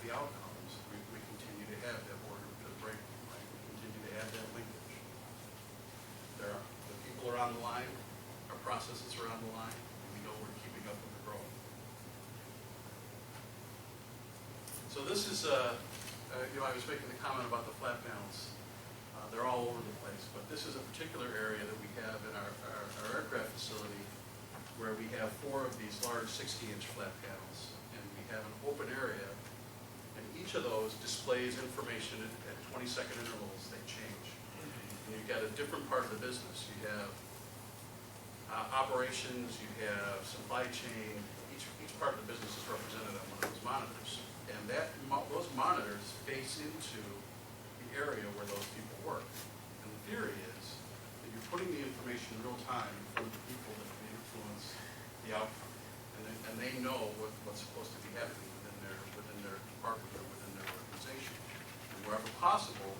the outcomes, we continue to have that order to the break, right? We continue to have that linkage. The people are on the line, our processes are on the line, and we know we're keeping up with the growth. So this is, I was making the comment about the flat panels. They're all over the place, but this is a particular area that we have in our aircraft facility where we have 4 of these large 60-inch flat panels, and we have an open area, and each of those displays information at 20-second intervals. They change. And you've got a different part of the business. You have operations, you have supply chain. Each part of the business is represented on one of those monitors, and those monitors face into the area where those people work. And the theory is that you're putting the information in real time in front of the people that can influence the outcome, and they know what's supposed to be happening within their department or within their organization. And wherever possible,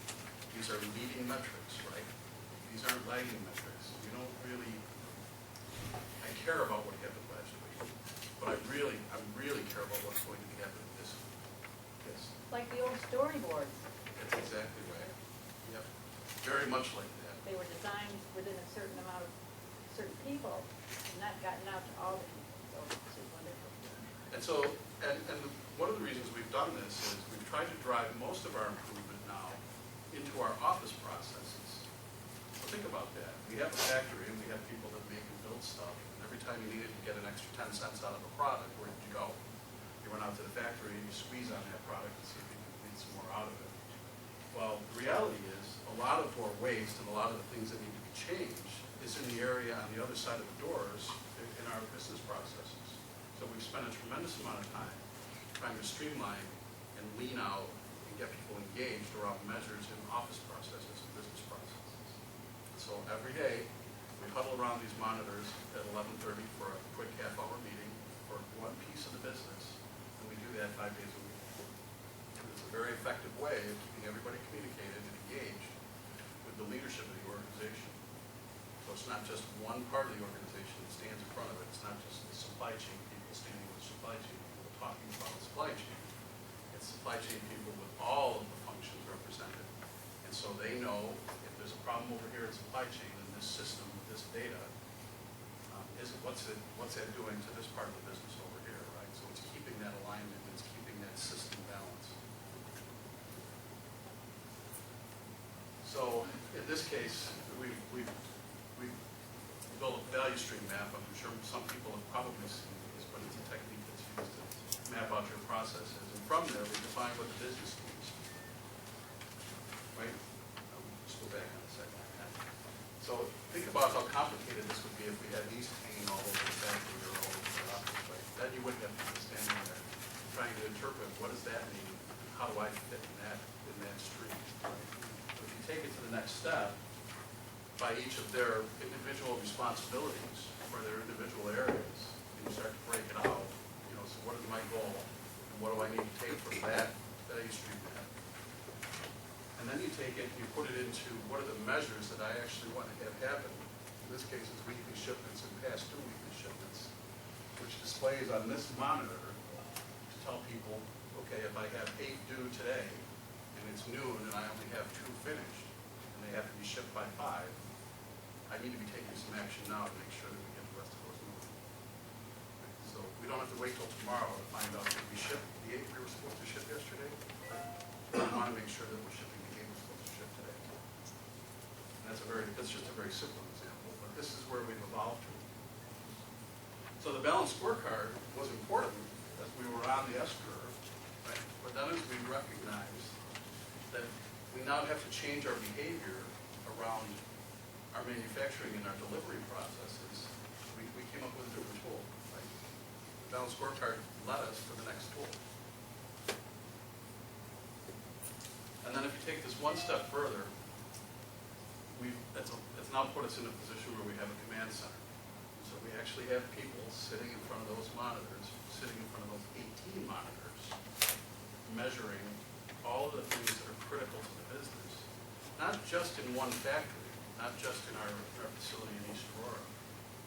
these are leading metrics, right? These aren't lagging metrics. We don't really. I care about what happened last week, but I really care about what's going to be happening this week. Yes. Like the old storyboards. That's exactly right. Yep. Very much like that. They were designed within a certain amount of certain people and not gotten out to all the people. So this is wonderful. And so, and one of the reasons we've done this is we've tried to drive most of our improvement now into our office processes. So think about that. We have a factory and we have people that make and build stuff. And every time you needed to get an extra 10 cents out of a product, where did you go? You went out to the factory and you squeeze on that product and see if you can get some more out of it. Well, the reality is a lot of our waste and a lot of the things that need to be changed is in the area on the other side of the doors in our business processes. So we've spent a tremendous amount of time trying to streamline and lean out and get people engaged around measures in office processes and business processes. And so every day we huddle around these monitors at 11:30 for a quick half-hour meeting for one piece of the business, and we do that 5 days a week. And it's a very effective way of keeping everybody communicated and engaged with the leadership of the organization. So it's not just one part of the organization that stands in front of it. It's not just the supply chain people standing with supply chain people talking about supply chain. It's supply chain people with all of the functions represented. And so they know if there's a problem over here in supply chain in this system with this data, what's that doing to this part of the business over here, right? So it's keeping that alignment, it's keeping that system balance. So in this case, we've built a value stream map. I'm sure some people have probably seen this, but it's a technique that's used to map out your processes. And from there, we define what the business needs. Right? I'll just go back on a second. So think about how complicated this would be if we had these hanging all over the factory or all over the office. Right? Then you wouldn't have people standing there trying to interpret what does that mean, and how do I fit in that stream. Right? But if you take it to the next step, by each of their individual responsibilities for their individual areas, and you start to break it out, so what is my goal, and what do I need to take from that value stream map? And then you take it and you put it into what are the measures that I actually want to have happen. In this case, it's weekly shipments and past 2 weekly shipments, which displays on this monitor to tell people, okay, if I have 8 due today, and it's noon, and I only have 2 finished, and they have to be shipped by 5, I need to be taking some action now to make sure that we get the rest of those moving. So we don't have to wait till tomorrow to find out if we shipped the 8 we were supposed to ship yesterday. We want to make sure that we're shipping the 8 we're supposed to ship today. And that's just a very simple example, but this is where we've evolved to. So the balanced scorecard was important as we were on the S curve, right? But then as we recognized that we now have to change our behavior around our manufacturing and our delivery processes, we came up with a different tool. Right? The balanced scorecard led us to the next tool. And then if you take this one step further, it's now put us in a position where we have a command center. So we actually have people sitting in front of those monitors, sitting in front of those 18 monitors, measuring all of the things that are critical to the business, not just in one factory, not just in our facility in East Aurora,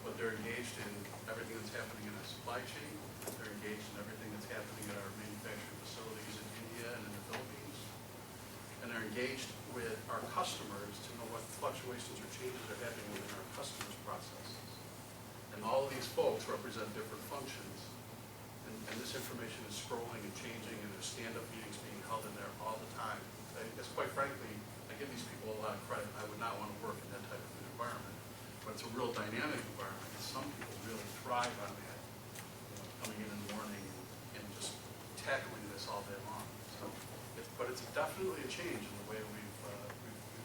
but they're engaged in everything that's happening in our supply chain. They're engaged in everything that's happening at our manufacturing facilities in India India and in the Philippines. And they're engaged with our customers to know what fluctuations or changes are happening within our customers' processes. And all of these folks represent different functions. And this information is scrolling and changing, and there's stand-up meetings being held in there all the time. I guess, quite frankly, I give these people a lot of credit. I would not want to work in that type of an environment. But it's a real dynamic environment, and some people really thrive on that, coming in the morning and just tackling this all day long. So, but it's definitely a change in the way we've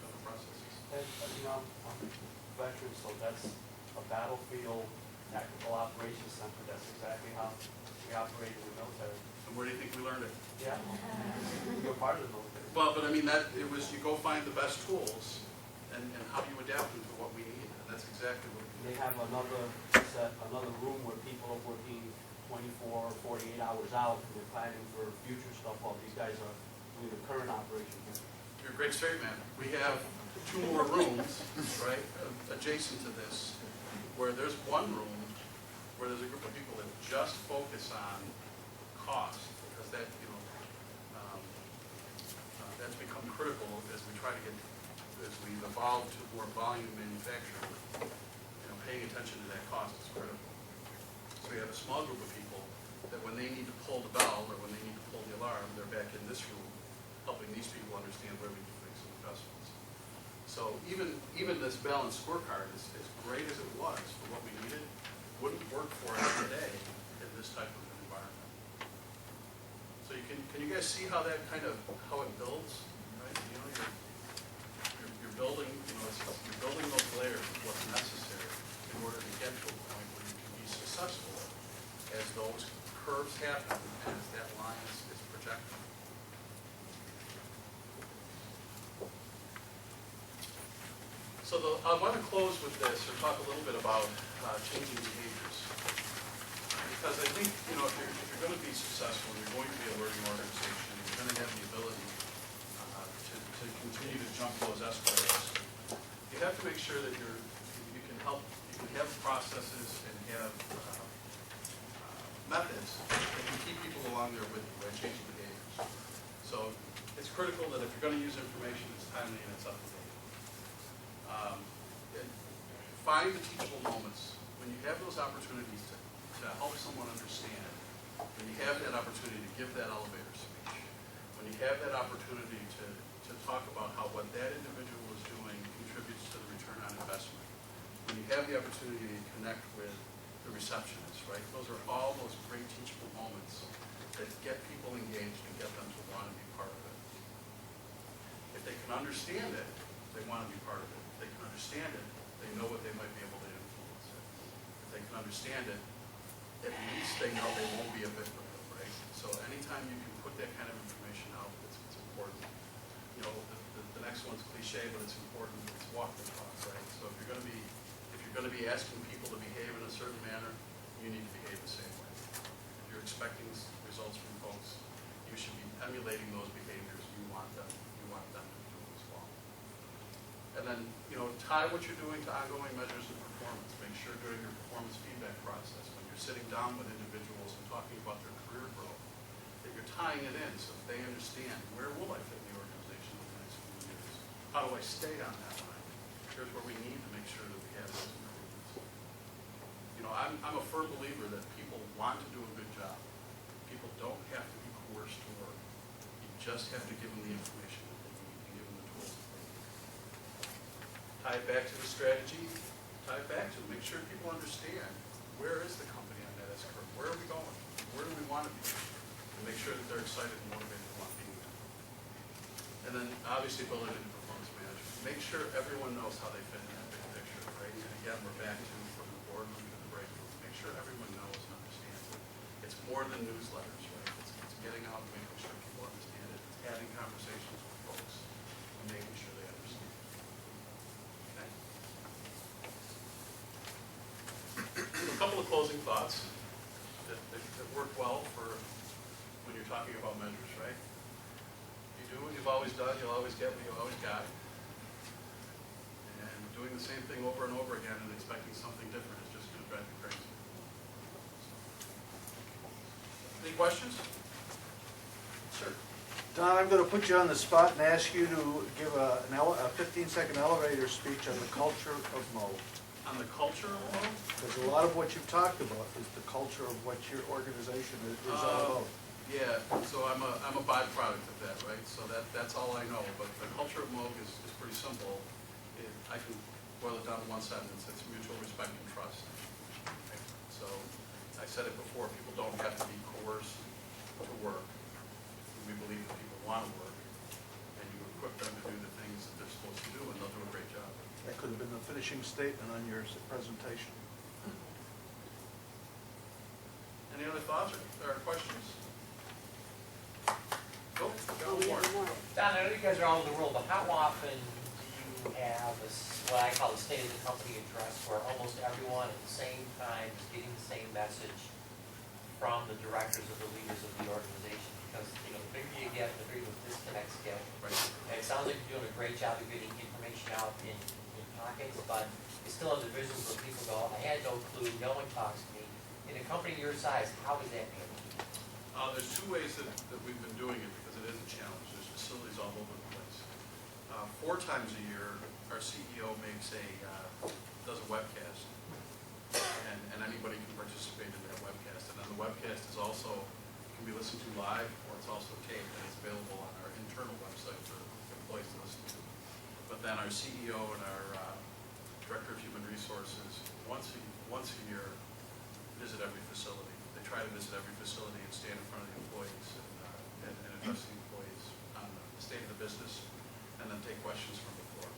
done the processes. And, I'm a veteran, so that's a battlefield tactical operations center. That's exactly how we operate in the military. And where do you think we learned it? Yeah, you're part of the military. Well, but I mean, it was you go find the best tools, and how do you adapt them to what we need, and that's exactly what we do. They have another room where people are working 24 or 48 hours out, and they're planning for future stuff while these guys are doing the current operation here. You're a great straight man. We have 2 more rooms, right, adjacent to this, where there's one room where there's a group of people that just focus on cost, because that, that's become critical as we try to as we've evolved to more volume manufacturing. Paying attention to that cost is critical. So we have a small group of people that when they need to pull the bell or when they need to pull the alarm, they're back in this room, helping these people understand where we can make some adjustments. So even this balanced scorecard, as great as it was for what we needed, wouldn't work for us today in this type of an environment. So can you guys see how that kind of, how it builds, right? You're building, you're building those layers of what's necessary in order to get to a point where you can be successful as those curves happen and as that line is projected. So I want to close with this, or talk a little bit about changing behaviors. Because I think, if you're going to be successful, you're going to be a learning organization, you're going to have the ability to continue to jump those escalators. You have to make sure that you can have processes and have methods that can keep people along there with you by changing behaviors. So it's critical that if you're going to use information, it's timely and it's up to date. Find the teachable moments. When you have those opportunities to help someone understand, when you have that opportunity to give that elevator speech, when you have that opportunity to talk about how what that individual is doing contributes to the return on investment, when you have the opportunity to connect with the receptionist, right? Those are all those great teachable moments that get people engaged and get them to want to be part of it. If they can understand it, they want to be part of it. If they can understand it, they know what they might be able to influence it. If they can understand it, at least they know they won't be a victim of it, right? So anytime you can put that kind of information out, it's important. The next one's cliche, but it's important. It's walk the talk, right? So if you're going to be asking people to behave in a certain manner, you need to behave the same way. If you're expecting results from folks, you should be emulating those behaviors. You want them to do as well. And then, tie what you're doing to ongoing measures of performance. Make sure during your performance feedback process, when you're sitting down with individuals and talking about their career growth, that you're tying it in so that they understand, where will I fit in the organization in the next few years? How do I stay on that line? Here's where we need to make sure that we have those improvements. I'm a firm believer that people want to do a good job. People don't have to be coerced to work. You just have to give them the information that they need and give them the tools that they need. Tie it back to the strategy. Tie it back to make sure people understand, where is the company on that S-curve? Where are we going? Where do we want to be? And make sure that they're excited and motivated to want to be there. And then obviously build it into performance management. Make sure everyone knows how they fit in that big picture, right? And again, we're back to from the boardroom to the break room. Make sure everyone knows and understands it. It's more than newsletters, right? It's getting out and making sure people understand it. It's having conversations with folks and making sure they understand. Okay? A couple of closing thoughts that work well for when you're talking about measures, right? You do what you've always done, you'll always get what you always got. And doing the same thing over and over again and expecting something different is just going to drive you crazy. Any questions? Sure. Don, I'm gonna put you on the spot and ask you to give a 15-second elevator speech on the culture of Mo. On the culture of Mo? Because a lot of what you've talked about is the culture of what your organization is all about. Yeah, so I'm a byproduct of that, right? So that's all I know, but the culture of Mo is pretty simple. I can boil it down to one sentence: it's mutual respect and trust. Okay? So I said it before: people don't have to be coerced to work. We believe that people want to work, and you equip them to do the things that they're supposed to do, and they'll do a great job. That could have been the finishing statement on your presentation. Any other thoughts or questions? Go more. Don, I know you guys are all over the world, but how often do you have what I call a state of the company address, where almost everyone at the same time is getting the same message from the directors or the leaders of the organization? Because, the bigger you get, the bigger the disconnects get. Right. And it sounds like you're doing a great job of getting information out in pockets, but you still have divisions where people go, I had no clue, no one talks to me. In a company your size, how is that handled? There's two ways that we've been doing it, because it is a challenge. There's facilities all over the place. 4 times a year, our CEO does a webcast, and anybody can participate in that webcast. And then the webcast is also can be listened to live, or it's also taped, and it's available on our internal website for employees to listen to. But then our CEO and our Director of Human Resources, once a year, visit every facility. They try to visit every facility and stand in front of the employees and address the employees on the state of the business, and then take questions from the floor.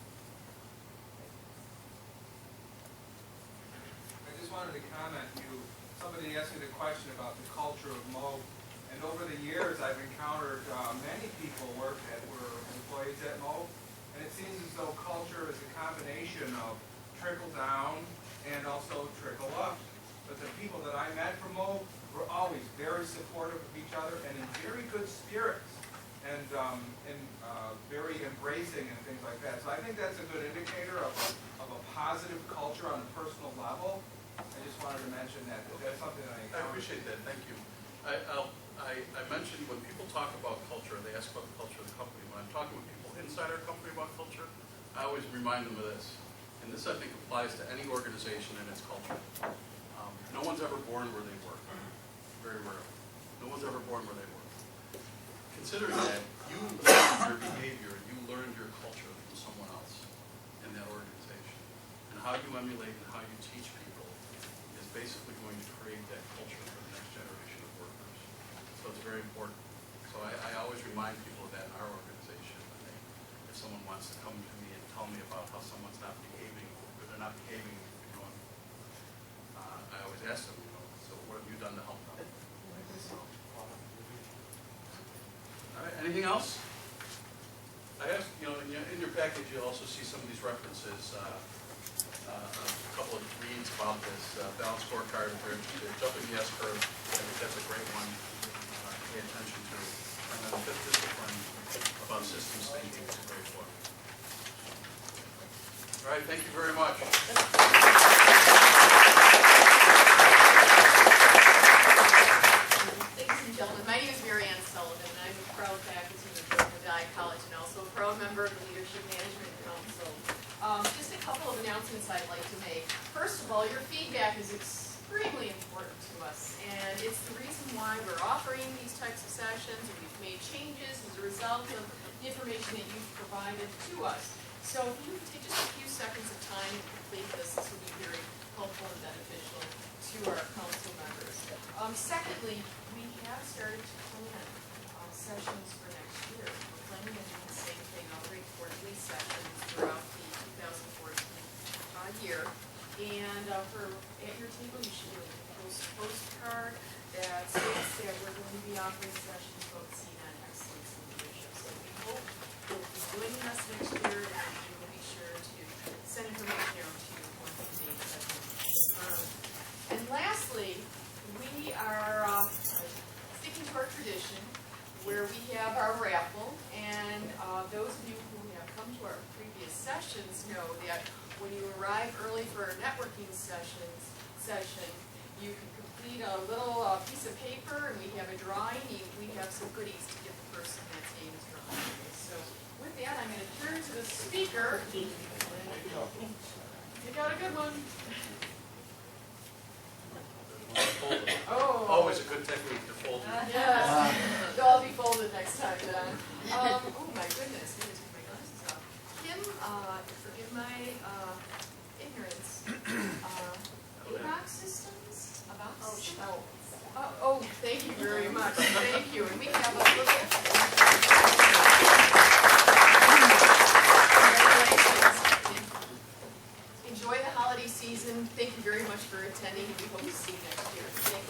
I just wanted to comment, somebody asked me the question about the culture of Mo, and over the years I've encountered many people that were employees at Mo, and it seems as though culture is a combination of trickle down and also trickle up. But the people that I met from Mo were always very supportive of each other and in very good spirits, and very embracing and things like that. So I think that's a good indicator of a positive culture on a personal level. I just wanted to mention that. That's something that I I encountered. appreciate that. Thank you. I mentioned when people talk about culture, they ask about the culture of the company. When I'm talking with people inside our company about culture, I always remind them of this. And this, I think, applies to any organization and its culture. No one's ever born where they work. Very rarely. No one's ever born where they work. Considering that, you learned your behavior, you learned your culture from someone else in that organization. And how you emulate and how you teach people is basically going to create that culture for the next generation of workers. So it's very important. So I always remind people of that in our organization. If someone wants to come to me and tell me about how someone's not behaving, or they're not behaving, I always ask them, so what have you done to help them? All right, anything else? I asked, in your package, you'll also see some of these references, a couple of reads about this balanced scorecard. If you're interested, jumping the S-curve, I think that's a great one to pay attention to. And then the fifth discipline about systems thinking is a great one. All right, thank you very much. My name is Mary Ann Sullivan, and I'm a proud faculty member of Medallion College and also a proud member of the Leadership Management Council. Just a couple of announcements I'd like to make. First of all, your feedback is extremely important to us, and it's the reason why we're offering these types of sessions, and we've made changes as a result of the information that you've provided to us. So if you take just a few seconds of time to complete this, this will be very helpful and beneficial to our council members. Secondly, we have started to plan sessions for next year. We're planning on doing the same thing, already quarterly sessions throughout the 2014 year. And at your table, you should have a postcard that states that we're going to be offering sessions focusing on excellence in leadership. So we hope you'll be joining us next year, and we will be sure to send information out to you once the dates have been confirmed. And lastly, we are sticking to our tradition where we have our raffle, and those of you who have come to our previous sessions know that when you arrive early for our networking session, you can complete a little piece of piece of paper and we have a drawing, we have some goodies to give the person that's name is drawn. So with that, I'm gonna turn to the speaker. Pick out a good one. Oh. Always a good technique to fold it. Yes, they'll all be folded next time, John. Oh my goodness, let me take my glasses off. Kim, forgive my ignorance. AROC systems, about systems? Oh, thank you very much, thank you. And we have a little. Congratulations. Enjoy the holiday season. Thank you very much for attending, and we hope to see you next year. Thank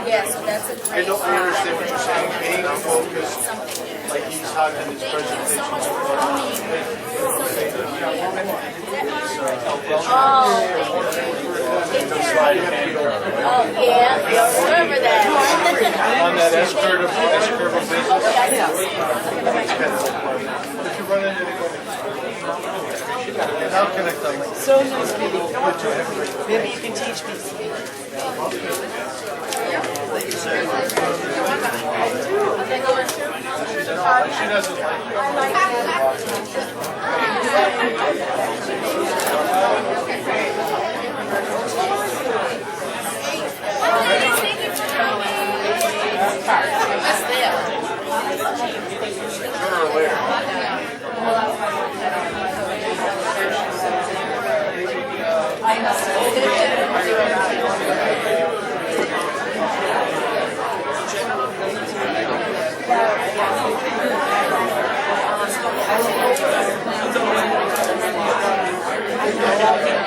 Yeah, so that's a great. I don't understand what you're saying, being focused, like he's talking in his presentation. Oh, yeah, you'll remember that. On that S-curve of business. If you run into the now connect on like. So nice meeting you. Maybe you can teach me. She doesn't like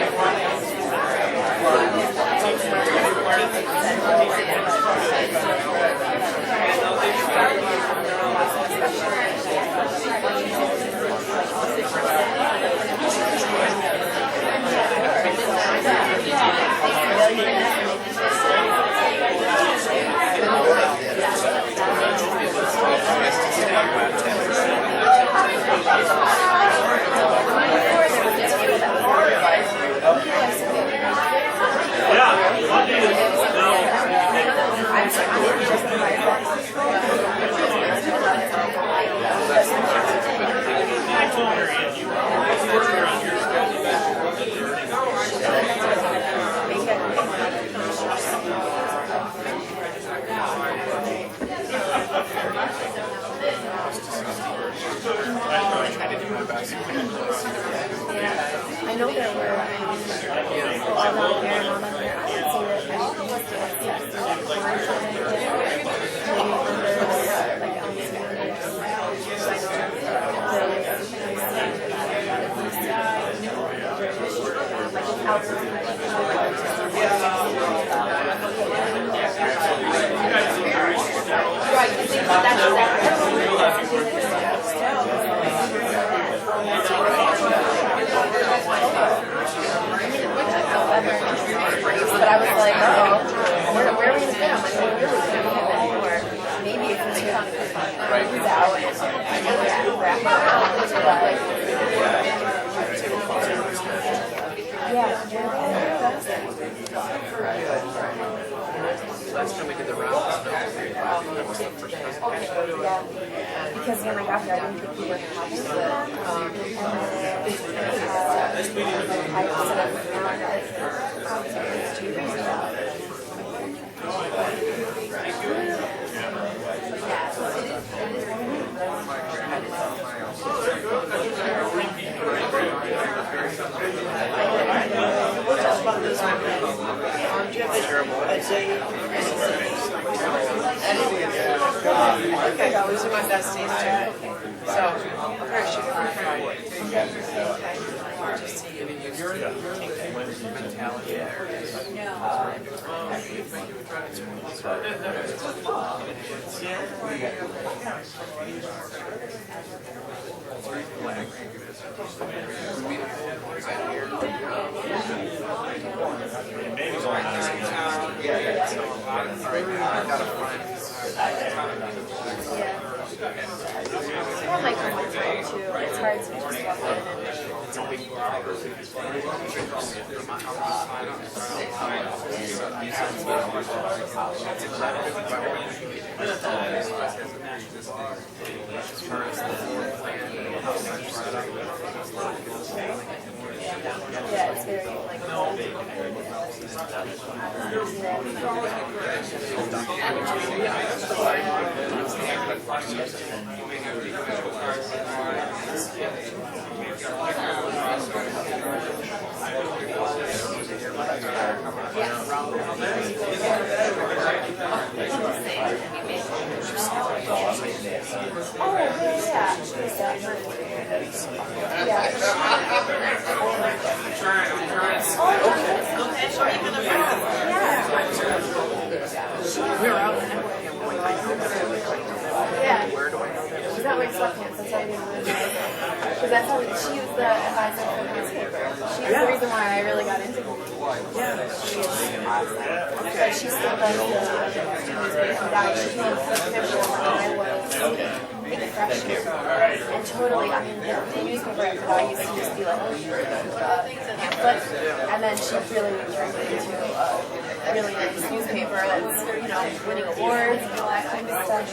I Right, you think but I was like, where are we gonna fit him? Like, we're really gonna fit him anymore. Maybe if we took these out and wrap it around, but Last time we did the rounds, that was the first time. Yeah, because when I got there, I didn't think we were happy with it. I said I was not like, do you reason about it? I think those are my best days too. So, I'm very sure for Friday. Just to give you your mentality there. I have my own time too. It's hard to just walk in and yeah, it's very like she's not wearing sweatpants, that's why I didn't really like her. Because that's how she was the advisor for the newspaper. She's the reason why I really got into her. Yeah. She is awesome. But she still does the newspaper guy. She was the commissioner when I was a freshman. And totally, I mean, the newspaper I used to just be like pamphlets. And then she really turned it into a really nice newspaper that's, you know, winning awards and all that kind of stuff.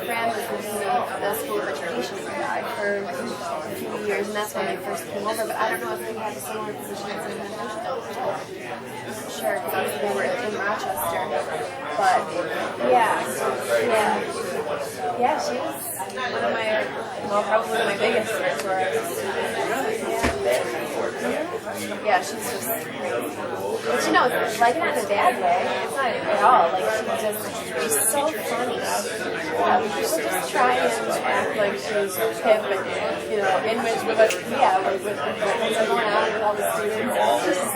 Fran was with me the School of Education guy for a few years, and that's when I first came over, but I don't know if we had a similar position as in sure, because they were in Rochester, but yeah, she was one of my, well, probably my biggest mentors. Yeah, she's just crazy. But you know, like not in a bad way. It's not at all. Like she's so funny. People just try and act like she's hip and, you know, in which, but yeah, like with what's going on with all the students. It's just,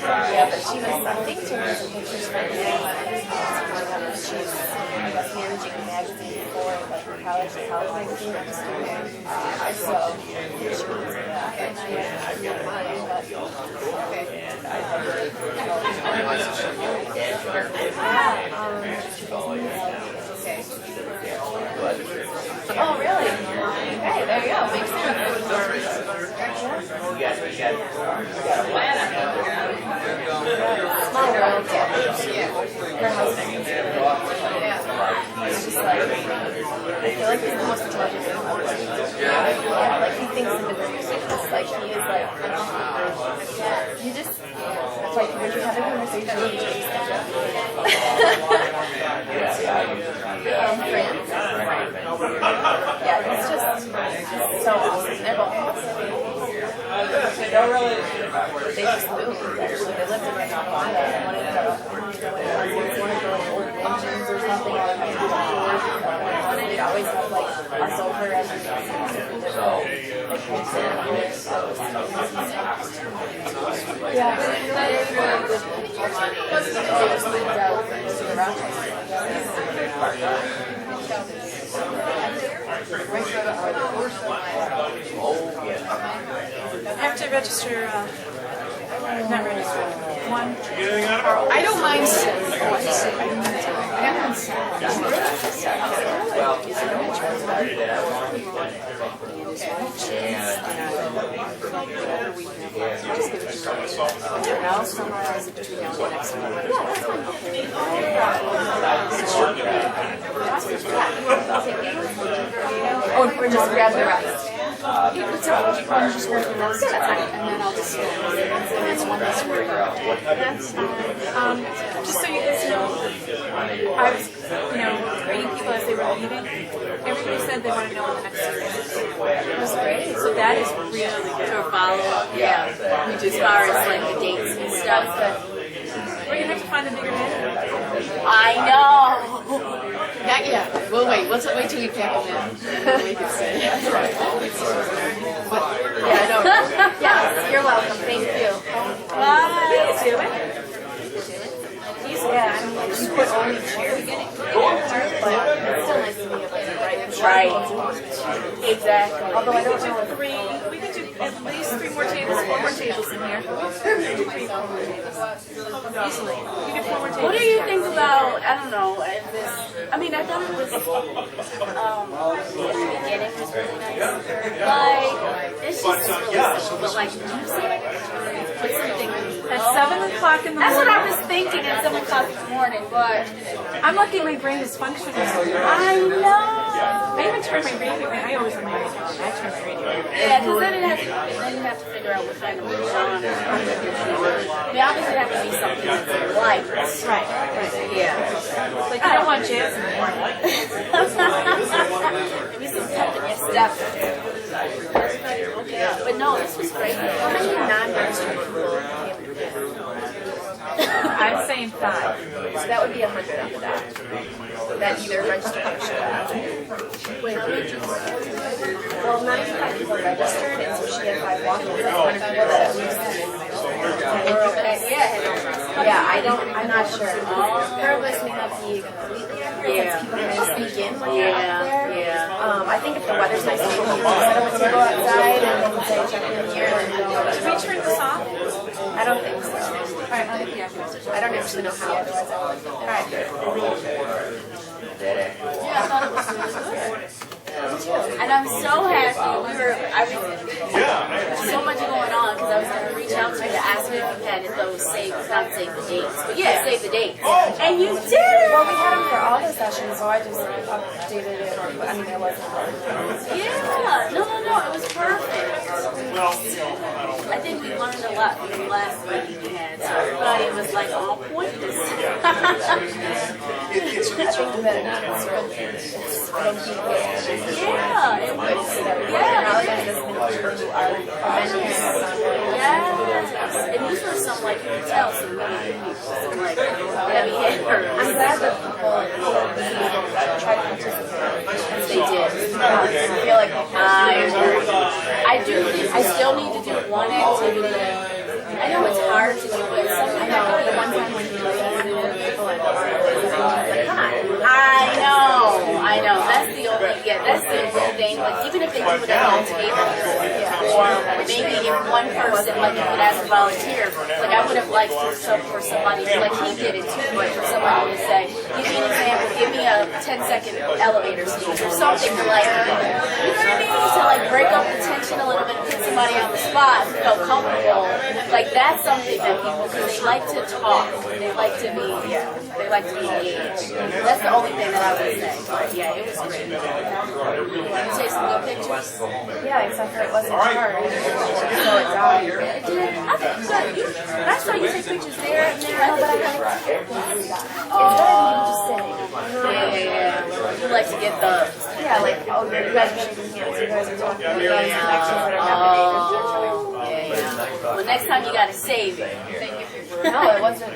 yeah, but she was, I think she was in pictures from she's, I guess, managing a magazine for like college magazine. So she was, and she had mine, but oh, really? Okay, there you go. Makes sense. Small world. Her husband. It's just like, I feel like he's the most intelligent thing in the world. Yeah, like he thinks individually. It's like he is like, you just, it's like when you have a conversation with each other. Yeah, he's just so awesome. They're both awesome. They're really, they just moved actually. They lived in Rwanda. One of the Yeah, very, very good. Just moved out to the I have to register, not register, one. I don't mind. I'll summarize it between now and next Oh, or just grab the rest. It's okay, I'll just grab the rest, and then I'll just, it's one that's where, that's fine. Just so you guys know, I was, greeting people as they were leaving. Everybody said they want to know when the next survey is. It was great. So that is really good. For follow-up, yeah. As far as like the dates and stuff. We're gonna have to find a bigger head. I know. Not yet. We'll wait. We'll wait till we pack them in. We can see. But, yeah, I know. Yes, you're welcome. Thank you. Bye. Do it. Yeah, I mean, like, you put only chairs in it. But it's still nice to be able to write. Right. Exactly. Although I don't know if We can do at least 3 more tables, 4 more tables in here. Easily. We can 4 more tables. What do you think about, I don't know, this, I mean, I thought it was, the beginning was really nice. Like, it's just really simple, but like music, put something. At 7 o'clock in the morning. That's what I was thinking at 7 o'clock in the morning, but I'm lucky my brain is functioning. I know. I even turn my radio. I always have my radio on. I turn my radio on. Yeah, because then you have to figure out what kind of genre. I mean, obviously it has to be something that's light. Right. Yeah. Like, I don't want jazz in the morning. Maybe some pep in your step. Okay, but no, this was great. How many non-registered people came? I'm saying 5. so that would be 100 on the dot. That either registered or showed up. Wait, well, 95 people registered, and so she had 5 walk-ins. That's 100 people that at least. Yeah, I'm not sure. Her list may not be completely accurate, since people may sneak in when they're up there. Yeah. I think if the weather's nice, people can set up to go outside and they can say check in here and go. Did we turn this off? I don't think so. Alright, I'll get the access. I don't actually know how, otherwise I would. Alright. Yeah, I thought it was really good. And I'm so happy. I was so much going on because I was going to reach out to you to ask you if you had those not save the dates, but yeah, save the dates. And you did it! Well, we had them for all the sessions, so I just updated it. I mean, it wasn't. Yeah, no, it was perfect. I think we learned a lot from the last meeting we had, so everybody was like on point this time. I think that it's Yeah, it was. Yes. And these were some, like, you could tell, some really good people, some, like, heavy hitters. I'm glad that people tried to participate as they did. I feel like I do think I still need to do one activity. I know it's hard to do it. I know the one time when you people at like, come on. I know. That's the only thing. Like, even if they do it at home table, or maybe if one person, like, if it as a volunteer, like, I would have liked for somebody, like he did it too, but for somebody to say, give me an example, give me a 10-second elevator speech or something to, like, you know what I mean? To, like, break up the tension a little bit, put somebody on the spot, feel comfortable. Like, that's something that people, because they like to talk, they like to be engaged. That's the only thing that I would say. But yeah, it was great. You take some good pictures? Yeah, except for it wasn't hard. So it's out. I think so. I saw you take pictures there and there. No, but I got it. Yeah. You like to get the... Yeah, like, oh, you guys are shaking hands. You guys are talking about those connections that are happening. Yeah. Well, next time you gotta save it. No, it wasn't.